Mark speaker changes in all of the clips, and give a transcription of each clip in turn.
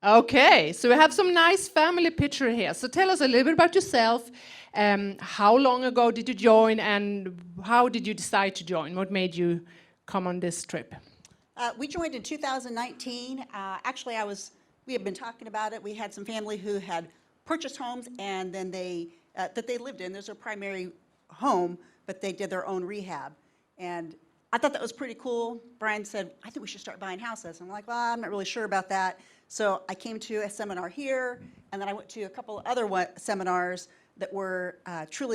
Speaker 1: Okay, so we have some nice family picture here. So tell us a little bit about yourself. How long ago did you join, and how did you decide to join? What made you come on this trip?
Speaker 2: We joined in 2019. Actually, we had been talking about it. We had some family who had purchased homes and then that they lived in. There's their primary home, but they did their own rehab. And I thought that was pretty cool. Brian said, I think we should start buying houses. I'm like, well, I'm not really sure about that. So I came to a seminar here, and then I went to a couple other seminars that were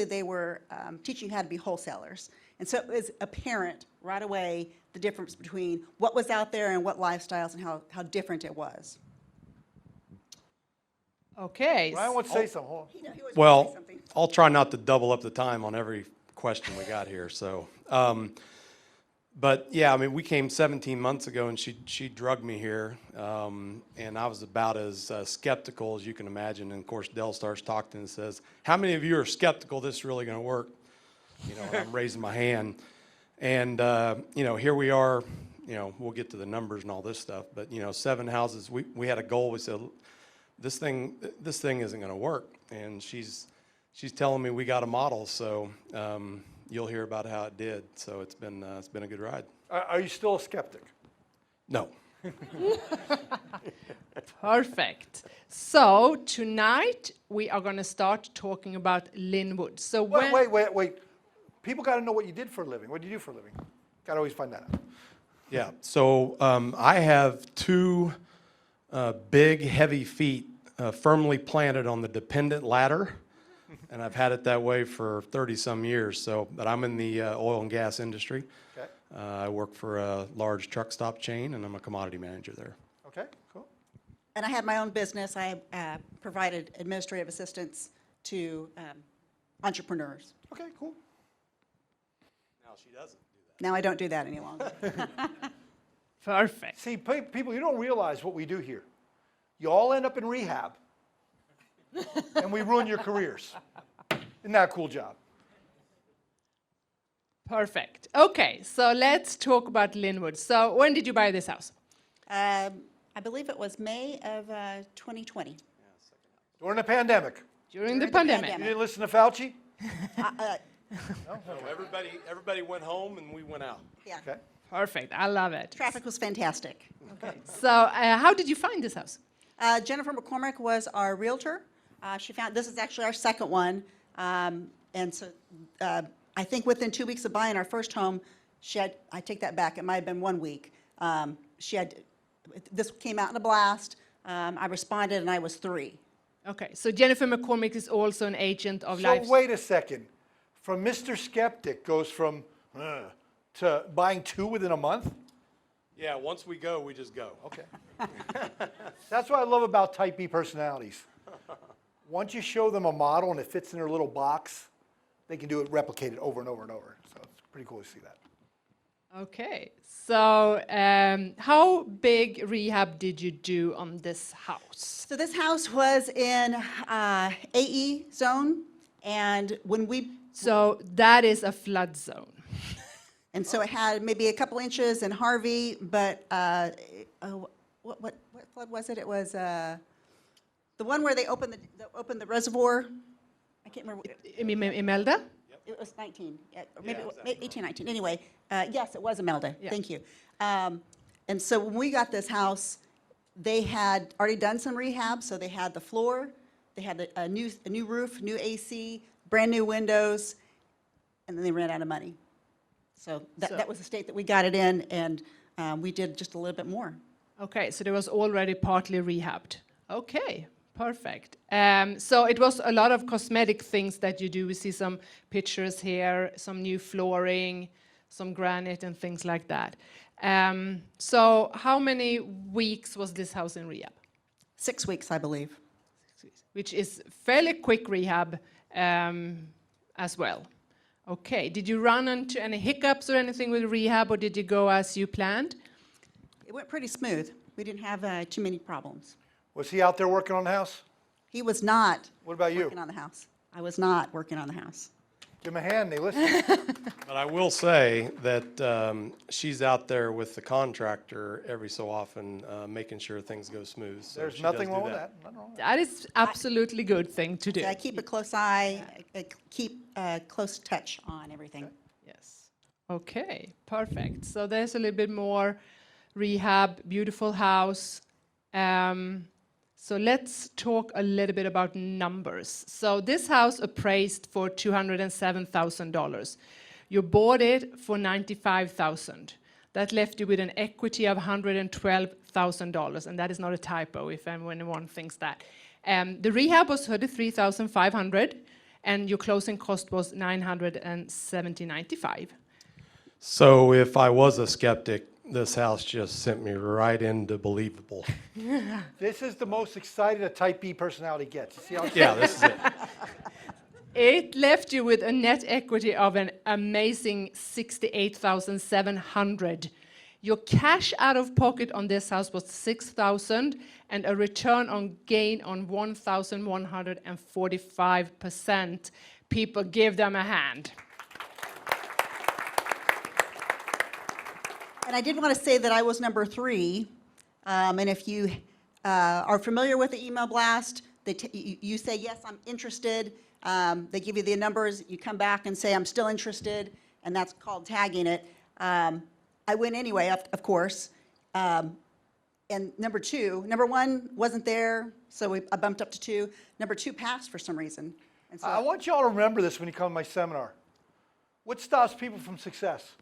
Speaker 2: they were teaching how to be wholesalers. And so it was apparent right away the difference between what was out there and what lifestyles and how different it was.
Speaker 1: Okay.
Speaker 3: Ryan wants to say something. Hold on.
Speaker 2: He always wants to say
Speaker 4: Well,
Speaker 2: something.
Speaker 4: I'll try not to double up the time on every question we got here. So, but yeah, I mean, we came 17 months ago, and she drugged me here, and I was about as skeptical as you can imagine. And of course, Dell starts talking and says, "How many of you are skeptical this is really going to work?" You know, and I'm raising my hand, and you know, here we are. You know, we'll get to the numbers and all this stuff, but you know, 7 houses. We had a goal. We said, this thing isn't going to work, and she's telling me we got a model, so you'll hear about how it did. So it's been a good ride.
Speaker 3: Are you still a skeptic?
Speaker 4: No.
Speaker 1: Perfect. So tonight we are going to start talking about Lynnwood. So
Speaker 3: Wait. People got to know what you did for a living. What do you do for a living? Got to always find that out.
Speaker 4: Yeah. So I have 2 big, heavy feet firmly planted on the dependent ladder, and I've had it that way for 30-some years. So, but I'm in the oil and gas industry.
Speaker 3: Okay.
Speaker 4: I work for a large truck stop chain, and I'm a commodity manager there.
Speaker 3: Okay, cool.
Speaker 2: And I had my own business. I provided administrative assistance to entrepreneurs.
Speaker 3: Okay, cool.
Speaker 4: Now she doesn't do that.
Speaker 2: Now I don't do that any longer.
Speaker 1: perfect.
Speaker 3: See, people, you don't realize what we do here. You all end up in rehab, and we ruin your careers. Isn't that a cool job?
Speaker 1: Perfect. Okay, so let's talk about Lynnwood. So when did you buy this house?
Speaker 2: I believe it was May of 2020.
Speaker 3: During the pandemic.
Speaker 1: During the
Speaker 2: the
Speaker 1: pandemic.
Speaker 2: pandemic.
Speaker 3: You didn't listen to Fauci?
Speaker 4: No, everybody went home, and we went out.
Speaker 2: Yeah.
Speaker 3: Okay.
Speaker 1: Perfect. I love it.
Speaker 2: Traffic was fantastic.
Speaker 1: Okay. So how did you find this house?
Speaker 2: Jennifer McCormick was our realtor. She found, this is actually our second one. And so I think within 2 weeks of buying our first home, I take that back, it might have been 1 week. This came out in a blast. I responded and I was 3.
Speaker 1: Okay, so Jennifer McCormick is also an agent of
Speaker 3: So
Speaker 1: life.
Speaker 3: wait a second. From Mr. Skeptic goes from to buying 2 within a month?
Speaker 4: Yeah, once we go, we just go.
Speaker 3: Okay. That's what I love about type B personalities. Once you show them a model and it fits in their little box, they can do it, replicate it over and over and over. So it's pretty cool to see that.
Speaker 1: Okay, so how big rehab did you do on this house?
Speaker 2: So this house was in AE zone, and when we,
Speaker 1: So that is a flood zone.
Speaker 2: and so it had maybe a couple inches in Harvey, but what flood was it? It was the one where they opened the reservoir. I can't remember.
Speaker 1: Imelda?
Speaker 2: It was 19, or maybe 18, 19. Anyway, yes, it was Imelda.
Speaker 1: Yeah.
Speaker 2: Thank you. And so when we got this house, they had already done some rehab. So they had the floor, they had a new roof, new AC, brand new windows, and then they ran out of money. So that was the state that we got it in, and we did just a little bit more.
Speaker 1: Okay, so it was already partly rehabbed. Okay, perfect. So it was a lot of cosmetic things that you do. We see some pictures here, some new flooring, some granite and things like that. So how many weeks was this house in rehab?
Speaker 2: 6 weeks, I believe.
Speaker 1: Which is fairly quick rehab as well. Okay, did you run into any hiccups or anything with rehab, or did you go as you planned?
Speaker 2: It went pretty smooth. We didn't have too many problems.
Speaker 3: Was he out there working on the house?
Speaker 2: He was not
Speaker 3: What about you?
Speaker 2: working on the house. I was not working on the house.
Speaker 3: Give them a hand, they listen.
Speaker 4: But I will say that she's out there with the contractor every so often, making sure things go smooth. So
Speaker 3: There's
Speaker 4: she does
Speaker 3: nothing
Speaker 4: do
Speaker 3: wrong with that. Nothing wrong with
Speaker 1: That is absolutely good thing to do.
Speaker 2: So I keep a close eye, keep a close touch on everything.
Speaker 1: Yes. Okay, perfect. So there's a little bit more rehab, beautiful house. So let's talk a little bit about numbers. So this house appraised for $207,000. You bought it for $95,000. That left you with an equity of $112,000, and that is not a typo if anyone thinks that. The rehab was $33,500, and your closing cost was $970.95.
Speaker 4: So if I was a skeptic, this house just sent me right into believable.
Speaker 3: This is the most excited a type B personality gets. See how
Speaker 4: Yeah, this is it.
Speaker 1: It left you with a net equity of an amazing $68,700. Your cash out of pocket on this house was $6,000 and a return on gain on 1,145%. People, give them a hand.
Speaker 2: And I did want to say that I was number 3. And if you are familiar with the email blast, you say, yes, I'm interested. They give you the numbers. You come back and say, I'm still interested. And that's called tagging it. I went anyway, of course. And number 1 wasn't there, so I bumped up to 2. Number 2 passed for some reason. And so
Speaker 3: I want you all to remember this when you come to my seminar. What stops people from success?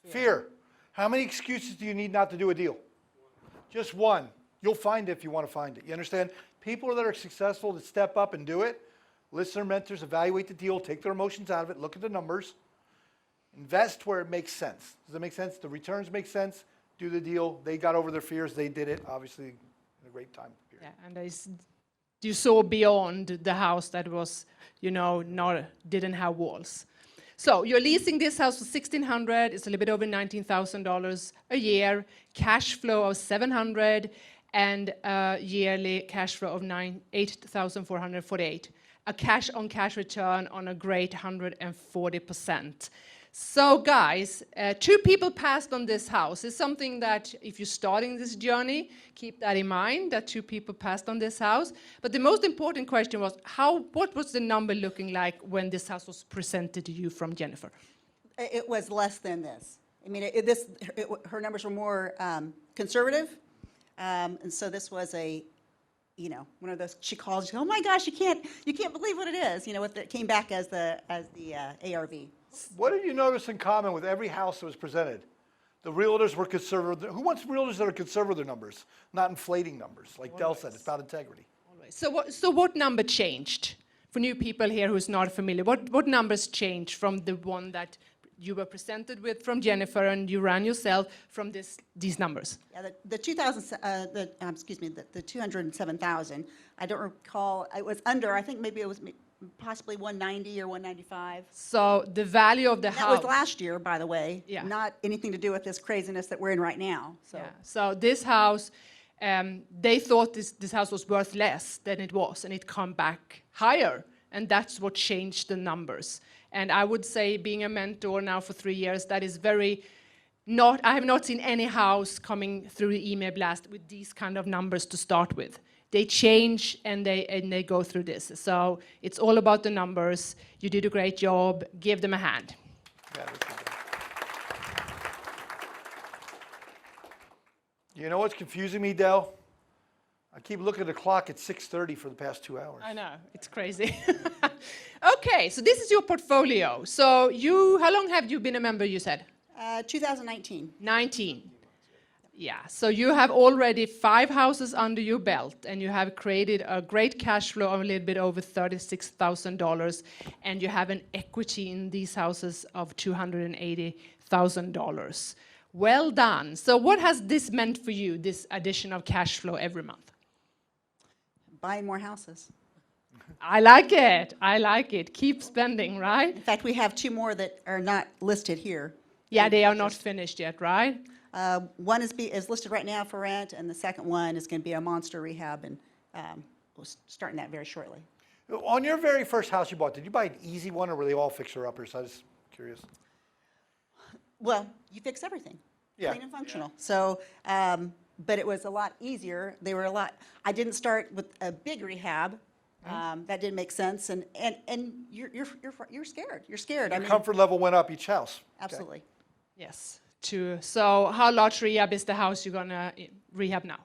Speaker 3: Fear. How many excuses do you need not to do a deal? Just one. You'll find it if you want to find it. You understand? People that are successful that step up and do it, listen to their mentors, evaluate the deal, take their emotions out of it, look at the numbers, invest where it makes sense. Does that make sense? The returns make sense. Do the deal. They got over their fears. They did it, obviously, in a great time period.
Speaker 1: Yeah, and you saw beyond the house that was, didn't have walls. So you're leasing this house for $1,600. It's a little bit over $19,000 a year. Cash flow of $700 and a yearly cash flow of $8,448. A cash-on-cash return on a great 140%. So guys, 2 people passed on this house. It's something that if you're starting this journey, keep that in mind, that 2 people passed on this house. But the most important question was, what was the number looking like when this house was presented to you from Jennifer?
Speaker 2: it was less than this. I mean, her numbers were more conservative. And so this was one of those, she calls, oh my gosh, you can't believe what it is, what it came back as the ARV.
Speaker 3: What did you notice in common with every house that was presented? The realtors were conservative. Who wants realtors that are conservative with their numbers, not inflating numbers? Like Del said, it's about integrity.
Speaker 1: So what number changed? For new people here who's not familiar, what numbers changed from the one that you were presented with from Jennifer and you ran yourself from these numbers?
Speaker 2: Yeah, the 207,000. I don't recall. It was under. I think maybe it was possibly 190 or 195.
Speaker 1: So the value of the
Speaker 2: That
Speaker 1: house.
Speaker 2: was last year, by the way.
Speaker 1: Yeah.
Speaker 2: Not anything to do with this craziness that we're in right now. So.
Speaker 1: Yeah. So this house, they thought this house was worth less than it was, and it come back higher, and that's what changed the numbers. And I would say, being a mentor now for 3 years, that is I have not seen any house coming through the email blast with these kind of numbers to start with. They change and they go through this. So it's all about the numbers. You did a great job. Give them a hand.
Speaker 3: Yeah, that's good. You know what's confusing me, Del? I keep looking at the clock at 6:30 for the past 2 hours.
Speaker 1: I know, it's crazy. Okay, so this is your portfolio. So how long have you been a member, you said?
Speaker 2: 2019.
Speaker 1: 19. Yeah, so you have already 5 houses under your belt, and you have created a great cash flow of a little bit over $36,000, and you have an equity in these houses of $280,000. Well done. So what has this meant for you, this addition of cash flow every month?
Speaker 2: Buying more houses.
Speaker 1: I like it. I like it. Keep spending, right?
Speaker 2: In fact, we have 2 more that are not listed here.
Speaker 1: Yeah, they are not finished yet, right?
Speaker 2: One is listed right now for rent, and the second one is going to be a monster rehab, and we're starting that very shortly.
Speaker 3: On your very first house you bought, did you buy an easy one or were they all fixer-uppers? I was curious.
Speaker 2: Well, you fix everything,
Speaker 3: Yeah.
Speaker 2: clean and functional. So, but it was a lot easier. They were a lot, I didn't start with a big rehab. That didn't make sense. And you're scared. You're scared. I mean,
Speaker 3: Comfort level went up each house. Okay.
Speaker 2: absolutely.
Speaker 1: Yes. So how large rehab is the house you're gonna rehab now?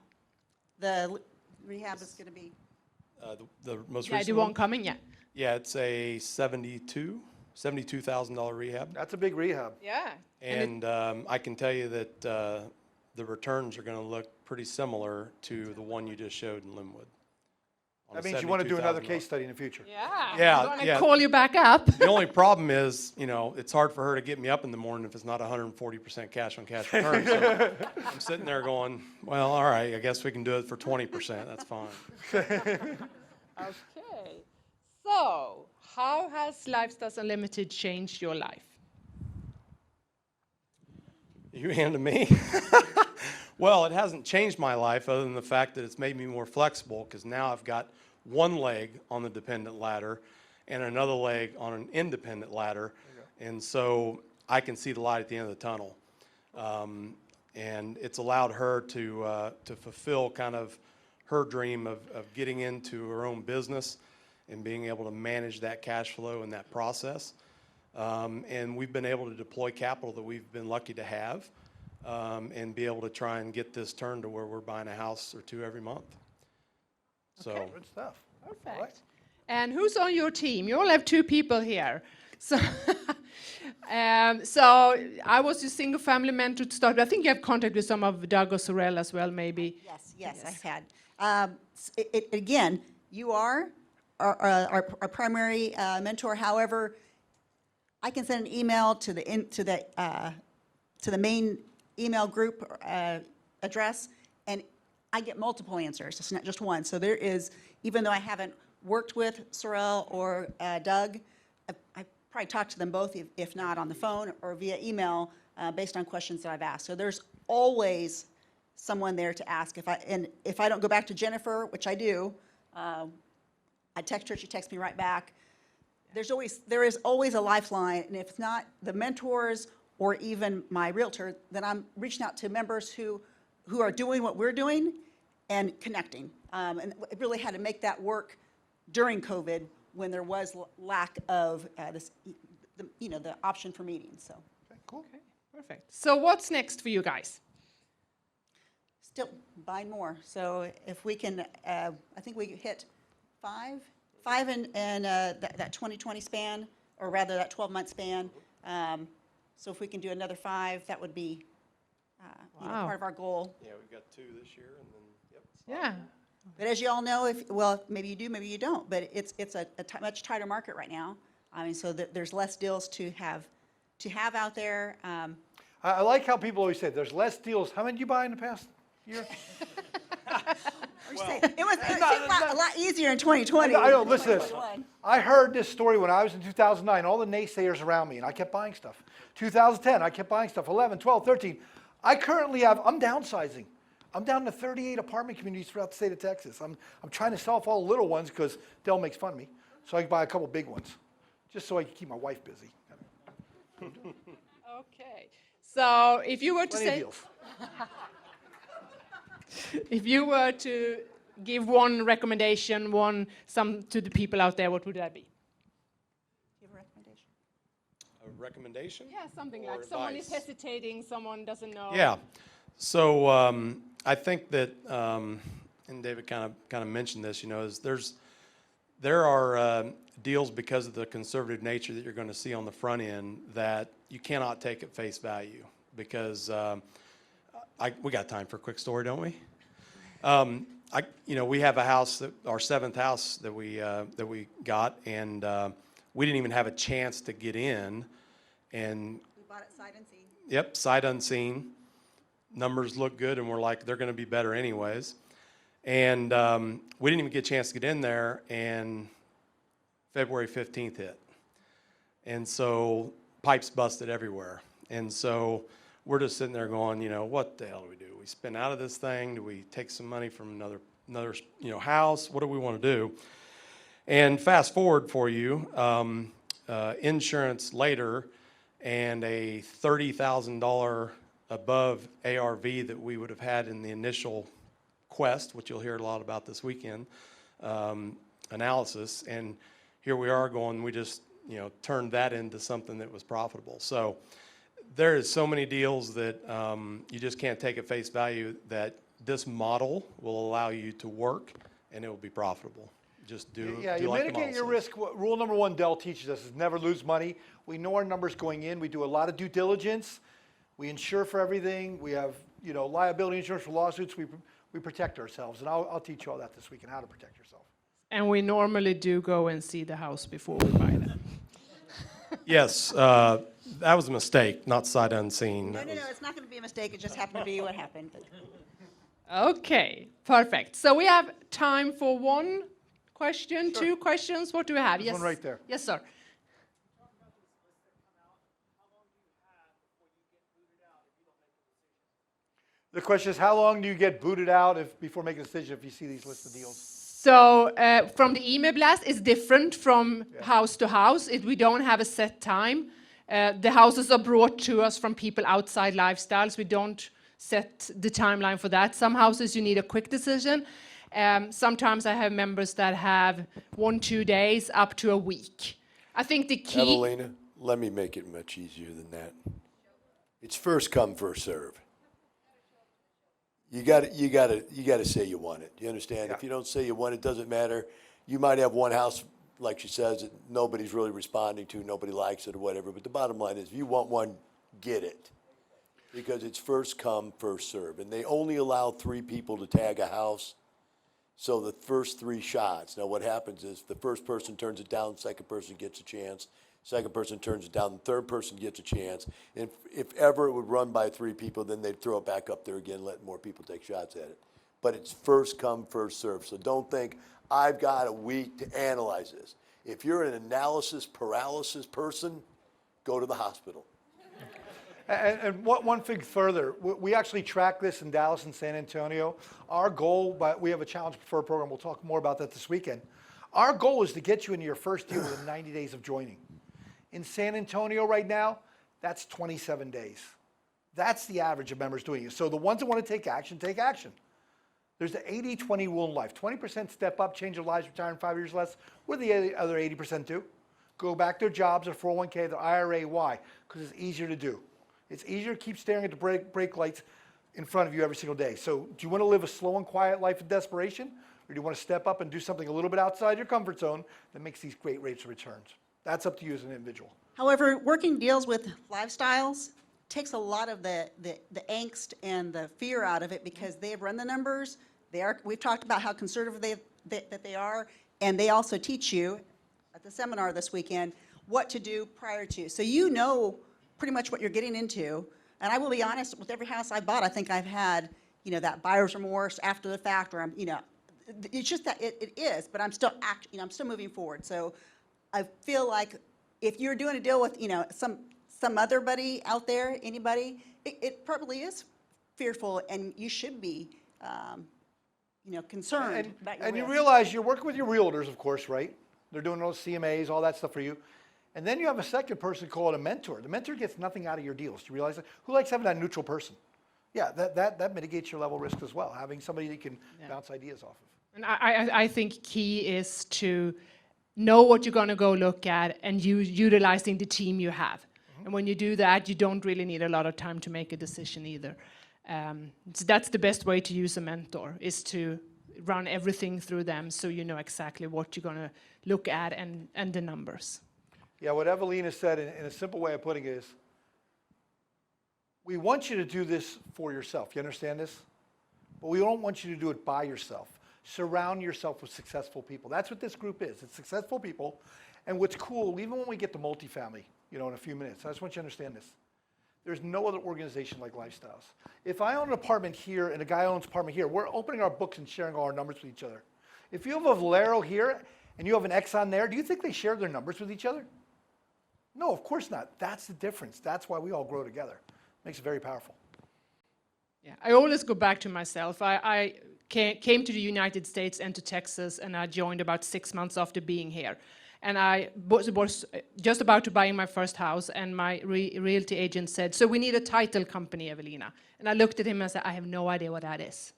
Speaker 2: The rehab is going to be,
Speaker 4: The most
Speaker 1: Yeah,
Speaker 4: recent
Speaker 1: the
Speaker 4: one?
Speaker 1: one coming, yeah.
Speaker 4: Yeah, it's a $72,000 rehab.
Speaker 3: That's a big rehab.
Speaker 1: Yeah.
Speaker 4: And I can tell you that the returns are going to look pretty similar to the one you just showed in Lynnwood. on
Speaker 3: That
Speaker 4: a
Speaker 3: means you want to do another
Speaker 4: $72,000.
Speaker 3: case study in the future.
Speaker 1: Yeah.
Speaker 4: Yeah,
Speaker 1: I'm gonna
Speaker 4: yeah.
Speaker 1: call you back up.
Speaker 4: The only problem is, it's hard for her to get me up in the morning if it's not 140% cash on cash return. So I'm sitting there going, well, all right, I guess we can do it for 20%. That's fine.
Speaker 1: Okay. So, how has Lifestyles Unlimited changed your life?
Speaker 4: You hand to me? Well, it hasn't changed my life other than the fact that it's made me more flexible because now I've got one leg on the dependent ladder and another leg on an independent ladder. And so I can see the light at the end of the tunnel. And it's allowed her to fulfill kind of her dream of getting into her own business and being able to manage that cash flow in that process. And we've been able to deploy capital that we've been lucky to have and be able to try and get this turned to where we're buying a house or two every month. So,
Speaker 3: Good stuff.
Speaker 1: Perfect.
Speaker 3: All right.
Speaker 1: And who's on your team? You all have 2 people here. So, so I was your single family mentor to start with. I think you have contact with some of Doug or Sorrel as well, maybe.
Speaker 2: Yes, I've had. Again, you are our primary mentor. However, I can send an email to the main email group address, and I get multiple answers. It's not just one. So there is, even though I haven't worked with Sorrel or Doug, I probably talked to them both, if not on the phone or via email, based on questions that I've asked. So there's always someone there to ask. If I don't go back to Jennifer, which I do, I text her, she texts me right back. There is always a lifeline, and if it's not the mentors or even my realtor, then I'm reaching out to members who are doing what we're doing and connecting. And it really had to make that work during COVID when there was lack of the option for meetings. So
Speaker 3: Okay, cool.
Speaker 1: Okay, perfect. So what's next for you guys?
Speaker 2: still buying more. So if we can, I think we hit five in that 2020 span, or rather that 12-month span. So if we can do another 5, that would be
Speaker 1: Wow.
Speaker 2: part of our goal.
Speaker 4: yeah, we've got 2 this year and then, yep.
Speaker 1: Yeah.
Speaker 2: But as you all know, maybe you do, maybe you don't, but it's a much tighter market right now. I mean, so there's less deals to have out there.
Speaker 3: I like how people always say there's less deals. How many did you buy in the past year?
Speaker 2: It was a lot easier in 2020.
Speaker 3: I don't
Speaker 2: than
Speaker 3: listen to this.
Speaker 2: 2021.
Speaker 3: I heard this story when I was in 2009, all the naysayers around me, and I kept buying stuff. 2010, I kept buying stuff. 11, 12, 13. I'm downsizing. I'm down to 38 apartment communities throughout the state of Texas. I'm trying to sell off all the little ones because Dell makes fun of me, so I can buy a couple big ones, just so I can keep my wife busy.
Speaker 1: Okay. So if you were to
Speaker 3: Plenty of
Speaker 1: say,
Speaker 3: deals.
Speaker 1: if you were to give one recommendation, to the people out there, what would that be?
Speaker 2: Do you have a recommendation?
Speaker 4: A recommendation?
Speaker 1: Yeah, something
Speaker 4: Or
Speaker 1: like someone is
Speaker 4: advice?
Speaker 1: hesitating, someone doesn't know.
Speaker 4: Yeah. So I think that, and David kind of mentioned this, is there are deals because of the conservative nature that you're going to see on the front end that you cannot take at face value because we got time for a quick story, don't we? We have a house our 7th house that we got, and we didn't even have a chance to get in, and
Speaker 2: We bought it sight unseen.
Speaker 4: yep, sight unseen. Numbers look good, and we're like, they're going to be better anyways. And we didn't even get a chance to get in there, and February 15th hit. And so pipes busted everywhere. And so we're just sitting there going, what the hell do we do? We spin out of this thing? Do we take some money from another house? What do we want to do? And fast forward for you, insurance later, and a $30,000 above ARV that we would have had in the initial quest, which you'll hear a lot about this weekend, analysis. And here we are going, we just, turned that into something that was profitable. So there is so many deals that you just can't take at face value that this model will allow you to work and it will be profitable. Just do,
Speaker 3: Yeah,
Speaker 4: do
Speaker 3: you
Speaker 4: like the
Speaker 3: mitigate
Speaker 4: model
Speaker 3: your
Speaker 4: says.
Speaker 3: risk. Rule number one Dell teaches us is never lose money. We know our numbers going in. We do a lot of due diligence. We insure for everything. We have, liability insurance for lawsuits. We protect ourselves. And I'll teach you all that this week and how to protect yourself.
Speaker 1: And we normally do go and see the house before we buy them.
Speaker 4: Yes, that was a mistake, not sight unseen.
Speaker 2: No,
Speaker 4: That
Speaker 2: no, no,
Speaker 4: was-
Speaker 2: it's not going to be a mistake. It just happened to be what happened.
Speaker 1: Okay, perfect. So we have time for one question, two questions. What do we have?
Speaker 3: There's one right there.
Speaker 1: Yes, sir.
Speaker 3: The question is, how long do you get booted out before making a decision if you see these lists of deals?
Speaker 1: So from the email blast, it's different from house to house. We don't have a set time. The houses are brought to us from people outside Lifestyles. We don't set the timeline for that. Some houses you need a quick decision. Sometimes I have members that have 1-2 days up to a week. I think the key.
Speaker 5: Evelina, let me make it much easier than that. It's first come, first serve. You got to say you want it. You understand?
Speaker 3: Yeah.
Speaker 5: If you don't say you want it, doesn't matter. You might have one house, like she says, that nobody's really responding to, nobody likes it or whatever. But the bottom line is, if you want one, get it, because it's first come, first serve, and they only allow 3 people to tag a house. So the first 3 shots. Now what happens is the first person turns it down, second person gets a chance, second person turns it down, the third person gets a chance. And if ever it would run by 3 people, then they'd throw it back up there again, let more people take shots at it. But it's first come, first serve. So don't think, I've got a week to analyze this. If you're an analysis paralysis person, go to the hospital.
Speaker 3: And one thing further, we actually track this in Dallas and San Antonio. Our goal, but we have a challenge preferred program. We'll talk more about that this weekend. Our goal is to get you into your first deal within 90 days of joining. In San Antonio right now, that's 27 days. That's the average of members doing it. So the ones that want to take action, take action. There's the 80-20 rule in life. 20% step up, change their lives, retire in 5 years less. What do the other 80% do? Go back to their jobs, their 401k, their IRA. Why? Because it's easier to do. It's easier to keep staring at the brake lights in front of you every single day. So do you want to live a slow and quiet life of desperation? Or do you want to step up and do something a little bit outside your comfort zone that makes these great rates of returns? That's up to you as an individual.
Speaker 2: However, working deals with Lifestyles takes a lot of the angst and the fear out of it, because they have run the numbers. We've talked about how conservative they are, and they also teach you at the seminar this weekend what to do prior to. So you know pretty much what you're getting into. And I will be honest, with every house I bought, I think I've had, that buyer's remorse after the fact, or it's just that it is, but I'm still I'm still moving forward. So I feel like if you're doing a deal with, some other buddy out there, anybody, it probably is fearful, and you should be, concerned about your
Speaker 3: And you
Speaker 2: risk.
Speaker 3: realize you're working with your realtors, of course, right? They're doing those CMAs, all that stuff for you. And then you have a second person called a mentor. The mentor gets nothing out of your deals. Do you realize that? Who likes having that neutral person? Yeah, that mitigates your level of risk as well, having somebody that you can bounce ideas off of.
Speaker 1: And I think key is to know what you're going to go look at and utilizing the team you have. And when you do that, you don't really need a lot of time to make a decision either. So that's the best way to use a mentor, is to run everything through them so you know exactly what you're going to look at and the numbers.
Speaker 3: Yeah, what Evelina said in a simple way of putting it is, we want you to do this for yourself. You understand this? But we don't want you to do it by yourself. Surround yourself with successful people. That's what this group is. It's successful people. And what's cool, even when we get to multifamily, in a few minutes, I just want you to understand this. There's no other organization like Lifestyles. If I own an apartment here and a guy owns an apartment here, we're opening our books and sharing all our numbers with each other. If you have a Valero here and you have an Exxon there, do you think they share their numbers with each other? No, of course not. That's the difference. That's why we all grow together. Makes it very powerful.
Speaker 1: Yeah, I always go back to myself. I came to the United States and to Texas, and I joined about 6 months after being here. And I was just about to buy my first house, and my realty agent said, "So we need a title company, Evelina." And I looked at him and said, "I have no idea what that is,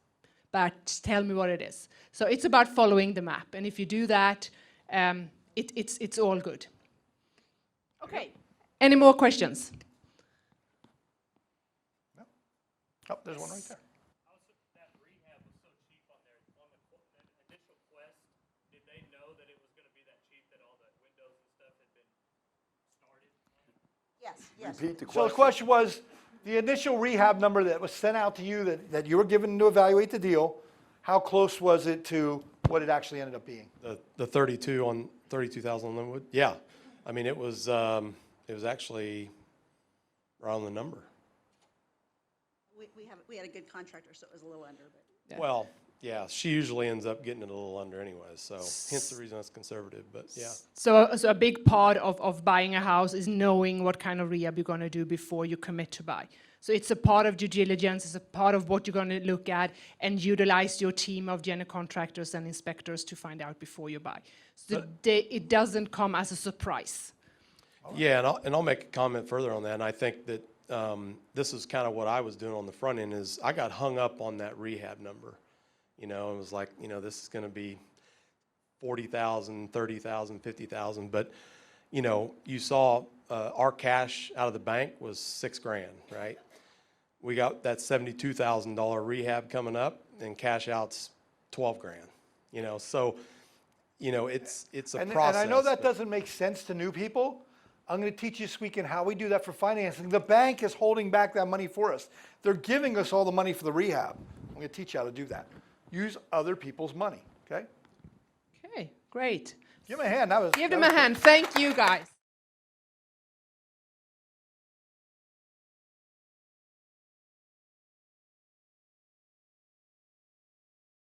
Speaker 1: but tell me what it is." So it's about following the map, and if you do that, it's all good. Okay. Any more questions?
Speaker 3: Oh, there's one right there.
Speaker 6: That rehab was so cheap on their initial quest. Did they know that it was going to be that cheap, that all the windows and stuff had been started?
Speaker 2: Yes, yes.
Speaker 5: Repeat the
Speaker 3: So the question was, the initial rehab number that was sent out to you that you were given to evaluate the deal, how close was it to what it actually ended up being?
Speaker 4: The 32,000 on Lynnwood? Yeah. I mean, it was actually right on the number.
Speaker 2: We had a good contractor, so it was a little under, but.
Speaker 1: Yeah.
Speaker 4: Well, yeah, she usually ends up getting it a little under anyway, so hence the reason it's conservative, but yeah.
Speaker 1: So a big part of buying a house is knowing what kind of rehab you're going to do before you commit to buy. So it's a part of due diligence, it's a part of what you're going to look at and utilize your team of general contractors and inspectors to find out before you buy. So it doesn't come as a surprise.
Speaker 4: Yeah, and I'll make a comment further on that, and I think that this is kind of what I was doing on the front end is I got hung up on that rehab number. You know, it was like, you know, this is going to be 40,000, 30,000, 50,000. But, you know, you saw our cash out of the bank was $6,000, right? We got that $72,000 rehab coming up, and cash out's $12,000. You know, so, you know, it's a process.
Speaker 3: And I know that doesn't make sense to new people. I'm going to teach you this weekend how we do that for financing. The bank is holding back that money for us. They're giving us all the money for the rehab. I'm going to teach you how to do that. Use other people's money, okay?
Speaker 1: Okay, great.
Speaker 3: Give them a hand.
Speaker 1: Give them a hand. Thank you, guys.